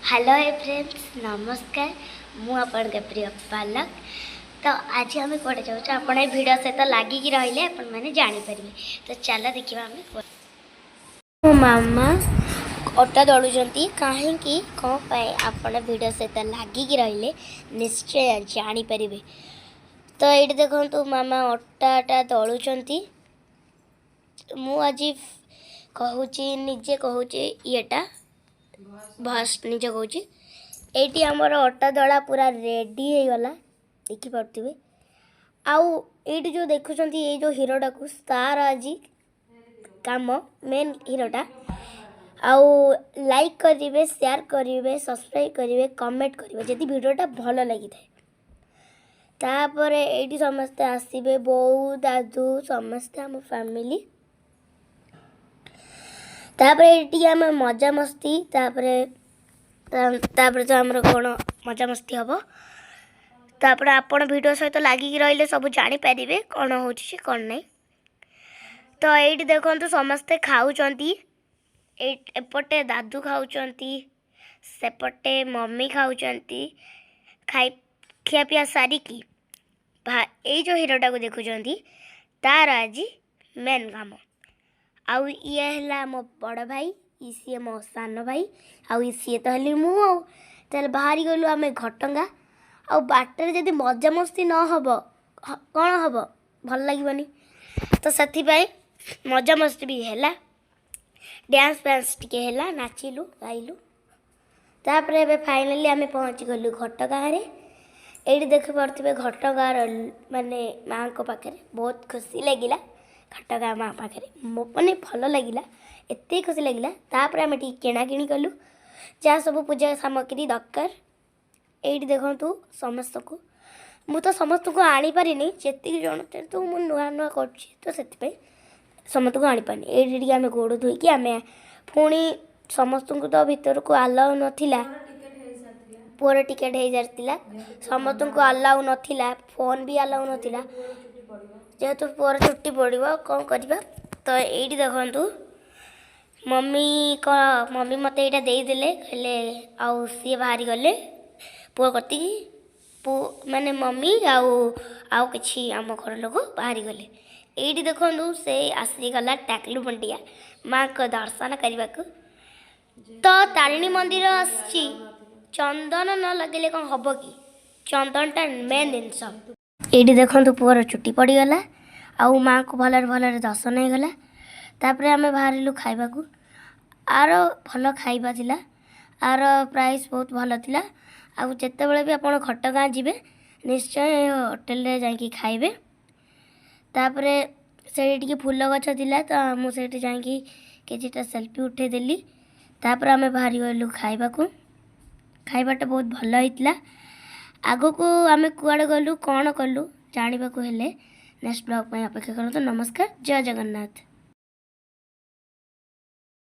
Hello friends नमस्कार मु अपन के प्रिय पालक। तो आज आम कौटे जाऊँ आप भिड सहित लगिकी रही आपण मैंने जानीपर। तो चल देखा आम मो मामा अटा दलुंट कहीं कौन आपण भिड सहित लगिकी रही निश्चय जानीपर। तो ये देखो मामा अटाटा दलुंट मु आज कहूँ निजे कहूँ येटा भस निजे कहूँ ये आमर अटा दला पूरा रेडी हो गला देखिपे। आउ ये जो देखुं ये जो हीरोटा को तार आज काम मेन हीरोटा आउ लाइक करेंगे शेयर करेंगे सब्सक्राइब करेंगे कमेंट करेंगे जदि वीडियोटा भल लगी थाए। तापर ये समस्ते आसबे बो दादू समस्ते आम फैमिली। तापर ये आम मजा मस्ती तापर तो आमर कौन मजा मस्ती हम। तापर आपण वीडियो सहित लगिकी रही सब जानीपारे कौन हो कौन नहीं। तो ये देखो समस्ते खाऊँच एपटे दादू खाऊँच सेपटे मम्मी खाऊँच खाई खिया पिया सारिकी ये जो हीरोटा को देखुं तार आज मेन काम। आउ ये है मो बड़ भाई सी मो सान भाई आउ सी तो हली मु चल बाहरी गलु आम घटंगा आ बाटर जदि मजा मस्ती न हब कौन हम भल लगे। तो से मजा मस्ती भी है डांस फैंस टी है नाचिलु गाइलु। तापर ए फाइनाली आम पहुँची गलु घटगाँ। ये देखिपे घटगाँ माने माँ को पाखे बहुत खुशी लगिला घटगाँ माँ पाखे मैंने भल लगिला एत खुशी लगिला। तापर आम किणाकिणी कलु जहाँ सब पूजा सामग्री दरकार। ये देखु समस्त को मु तो समस्त को आनी पारिनी जी जन तो मु नुआ नुआ कर तो से समस्त को आनी पानी। ये आम गोड़ धोईकी आम पुणी समस्त को तो भीतर को आलाउ नाला पुअर टिकेट हो सारी समस्त को आलाउ नाला फोन भी आलाउ नाला जेहेतु पुअर छुट्टी पड़ो कौन करवा। तो ये देखु मम्मी मत यहाँ देदेले कहले आउ सी बाहरी गले पुआ कति माने मम्मी आउ कि आम घर लोक बाहरी गले। ये देखु से आसीगला टाकलू बंटिया माँ को दर्शन करने को। तो तारिणी मंदिर आसी चंदन न लगे कौन हम कि चंदनटा मेन जिनस। ये देखु पुअर छुट्टी पड़गला आउ माँ को भल भल दर्शन हो गला। तापर आम बाहर खाइबा को आर भल खाइबा थिला आर प्राइस बहुत भल थिला। आउ जितेबाला भी आप घटगाँ जी निश्चय होटेल जाकि खाइबे। तापर से फूल गछ थिला तो मुझे जाकि किछिटा सेल्फी उठेदेली। तापर आम बाहरी गलु खाइबा को खाइबाटा बहुत भल होइतिला। आगो को आम कुआड़े गलु कौन कलु जानवा को हेले नेक्स्ट ब्लॉग में अपेक्षा करते। नमस्कार जय जगन्नाथ।